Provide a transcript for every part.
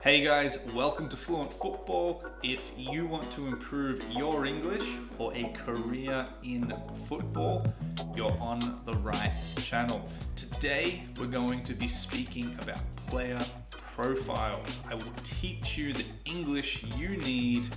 Hey guys, welcome to Fluent Football. If you want to improve your English for a career in football, you're on the right channel. Today, we're going to be speaking about player profiles. I will teach you the English you need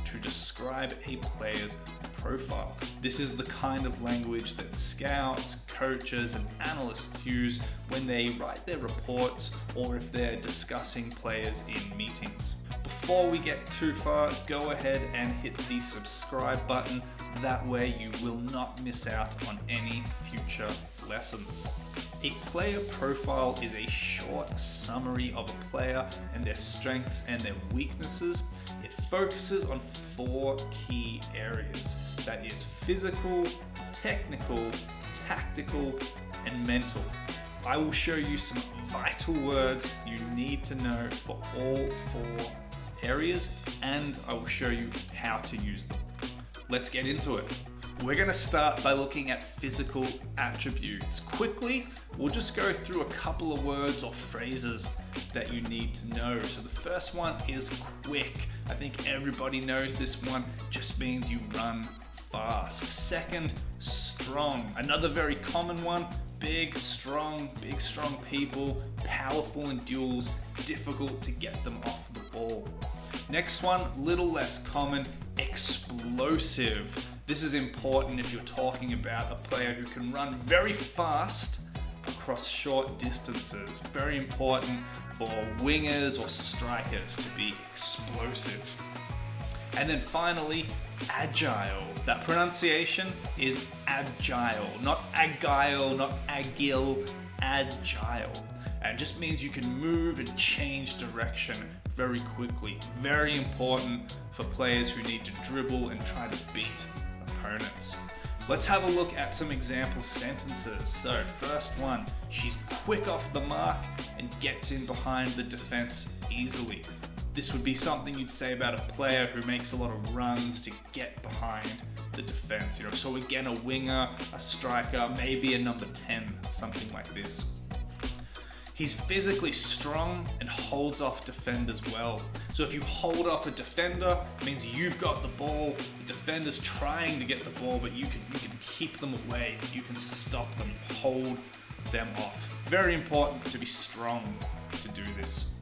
to describe a player's profile. This is the kind of language that scouts, coaches, and analysts use when they write their reports or if they're discussing players in meetings. Before we get too far, go ahead and hit the subscribe button. That way you will not miss out on any future lessons. A player profile is a short summary of a player and their strengths and their weaknesses. It focuses on 4 key areas. That is physical, technical, tactical, and mental. I will show you some vital words you need to know for all 4 areas, and I will show you how to use them. Let's get into it. We're going to start by looking at physical attributes. Quickly, we'll just go through a couple of words or phrases that you need to know. So the first one is quick. I think everybody knows this one. Just means you run fast. Second, strong. Another very common one. Big, strong people, powerful in duels, difficult to get them off the ball. Next one, little less common, explosive. This is important if you're talking about a player who can run very fast across short distances. Very important for wingers or strikers to be explosive. And then finally, agile. That pronunciation is agile, not agile, not agile, agile. And it just means you can move and change direction very quickly. Very important for players who need to dribble and try to beat opponents. Let's have a look at some example sentences. So first one, she's quick off the mark and gets in behind the defense easily. This would be something you'd say about a player who makes a lot of runs to get behind the defense. So again, a winger, a striker, maybe a number 10, something like this. He's physically strong and holds off defenders well. So if you hold off a defender, it means you've got the ball, the defender's trying to get the ball, but you can keep them away, you can stop them, hold them off. Very important to be strong to do this.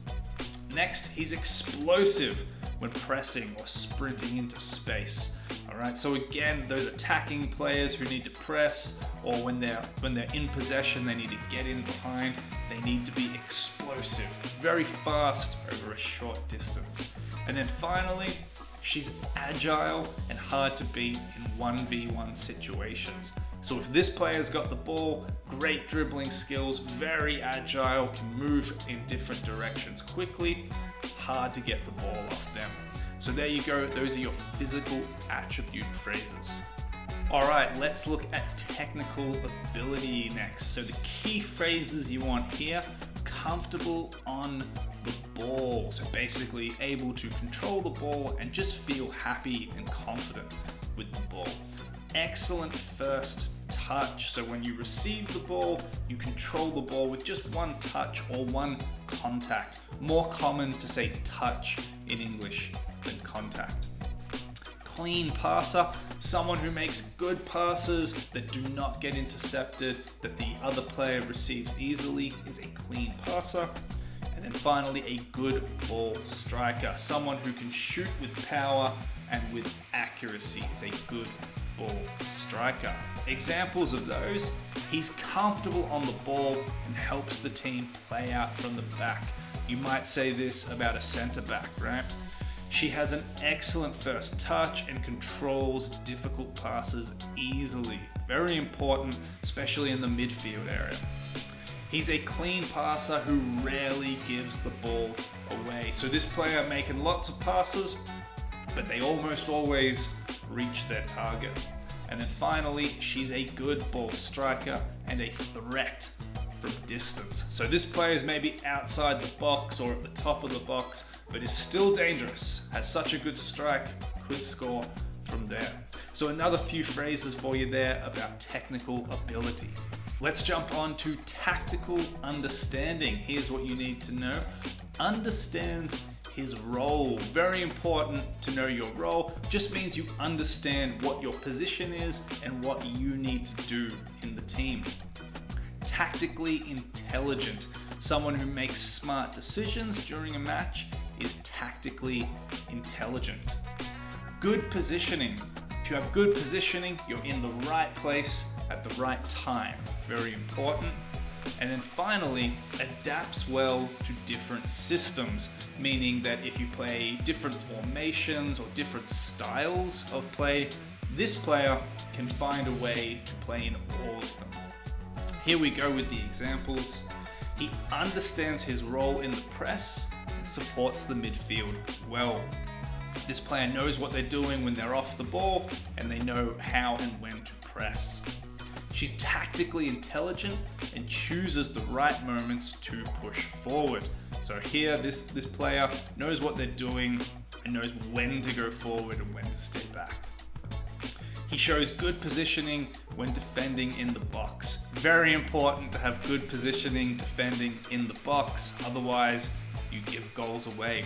Next, he's explosive when pressing or sprinting into space. All right, so again, those attacking players who need to press, or when they're in possession, they need to get in behind. They need to be explosive, very fast over a short distance. And then finally, she's agile and hard to beat in 1v1 situations. So if this player's got the ball, great dribbling skills, very agile, can move in different directions quickly, hard to get the ball off them. So there you go, those are your physical attribute phrases. All right, let's look at technical ability next. So the key phrases you want here, comfortable on the ball. So basically able to control the ball and just feel happy and confident with the ball. Excellent first touch. So when you receive the ball, you control the ball with just one touch or one contact. More common to say touch in English than contact. Clean passer, someone who makes good passes that do not get intercepted, that the other player receives easily, is a clean passer. And then finally, a good ball striker, someone who can shoot with power and with accuracy, is a good ball striker. Examples of those, he's comfortable on the ball and helps the team play out from the back. You might say this about a centre back, right? She has an excellent first touch and controls difficult passes easily. Very important, especially in the midfield area. He's a clean passer who rarely gives the ball away. So this player making lots of passes, but they almost always reach their target. And then finally, she's a good ball striker and a threat from distance. So this player is maybe outside the box or at the top of the box, but is still dangerous, has such a good strike, could score from there. So another few phrases for you there about technical ability. Let's jump on to tactical understanding. Here's what you need to know. Understands his role. Very important to know your role. Just means you understand what your position is and what you need to do in the team. Tactically intelligent. Someone who makes smart decisions during a match is tactically intelligent. Good positioning. If you have good positioning, you're in the right place at the right time. Very important. And then finally, adapts well to different systems, meaning that if you play different formations or different styles of play, this player can find a way to play in all of them. Here we go with the examples. He understands his role in the press and supports the midfield well. This player knows what they're doing when they're off the ball, and they know how and when to press. She's tactically intelligent and chooses the right moments to push forward. So here, this player knows what they're doing and knows when to go forward and when to stay back. He shows good positioning when defending in the box. Very important to have good positioning defending in the box, otherwise you give goals away.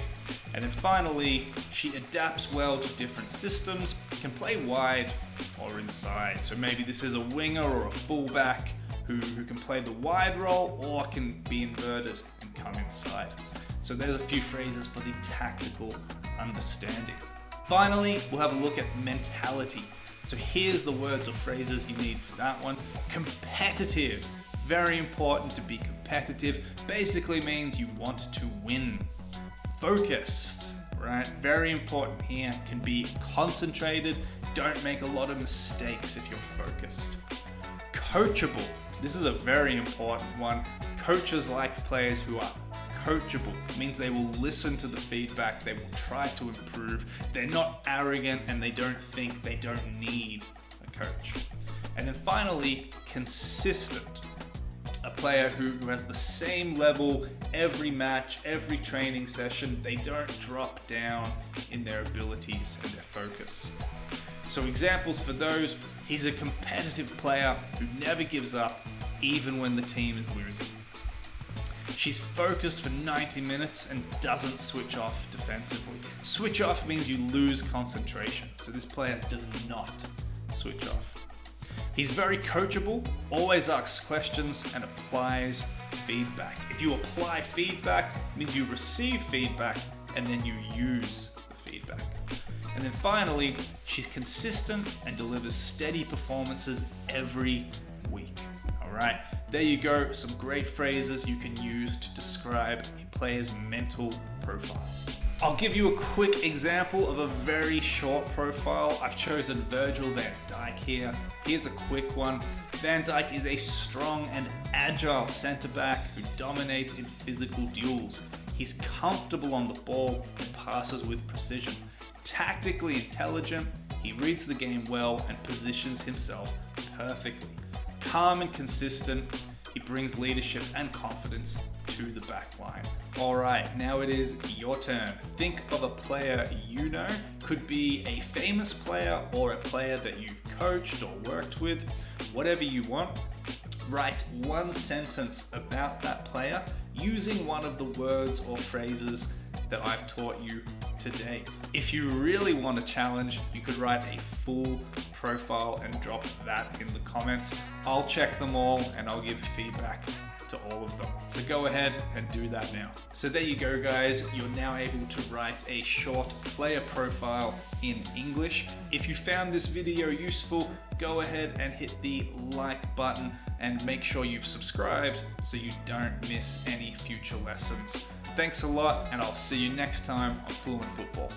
And then finally, she adapts well to different systems, can play wide or inside. So maybe this is a winger or a fullback who can play the wide role or can be inverted and come inside. So there's a few phrases for the tactical understanding. Finally, we'll have a look at mentality. So here's the words or phrases you need for that one. Competitive. Very important to be competitive. Basically means you want to win. Focused, right? Very important here. Can be concentrated. Don't make a lot of mistakes if you're focused. Coachable. This is a very important one. Coaches like players who are coachable. It means they will listen to the feedback. They will try to improve. They're not arrogant and they don't think they don't need a coach. And then finally, consistent. A player who has the same level every match, every training session. They don't drop down in their abilities and their focus. So examples for those, he's a competitive player who never gives up even when the team is losing. She's focused for 90 minutes and doesn't switch off defensively. Switch off means you lose concentration. So this player does not switch off. He's very coachable, always asks questions and applies feedback. If you apply feedback, it means you receive feedback and then you use the feedback. And then finally, she's consistent and delivers steady performances every week. All right, there you go. Some great phrases you can use to describe a player's mental profile. I'll give you a quick example of a very short profile. I've chosen Virgil van Dijk here. Here's a quick one. Van Dijk is a strong and agile centre-back who dominates in physical duels. He's comfortable on the ball and passes with precision. Tactically intelligent, he reads the game well and positions himself perfectly. Calm and consistent, he brings leadership and confidence to the back line. All right, now it is your turn. Think of a player you know. Could be a famous player or a player that you've coached or worked with, whatever you want. Write one sentence about that player using one of the words or phrases that I've taught you today. If you really want a challenge, you could write a full profile and drop that in the comments. I'll check them all and I'll give feedback to all of them. So go ahead and do that now. So there you go, guys. You're now able to write a short player profile in English. If you found this video useful, go ahead and hit the like button and make sure you've subscribed so you don't miss any future lessons. Thanks a lot, and I'll see you next time on Fluent Football.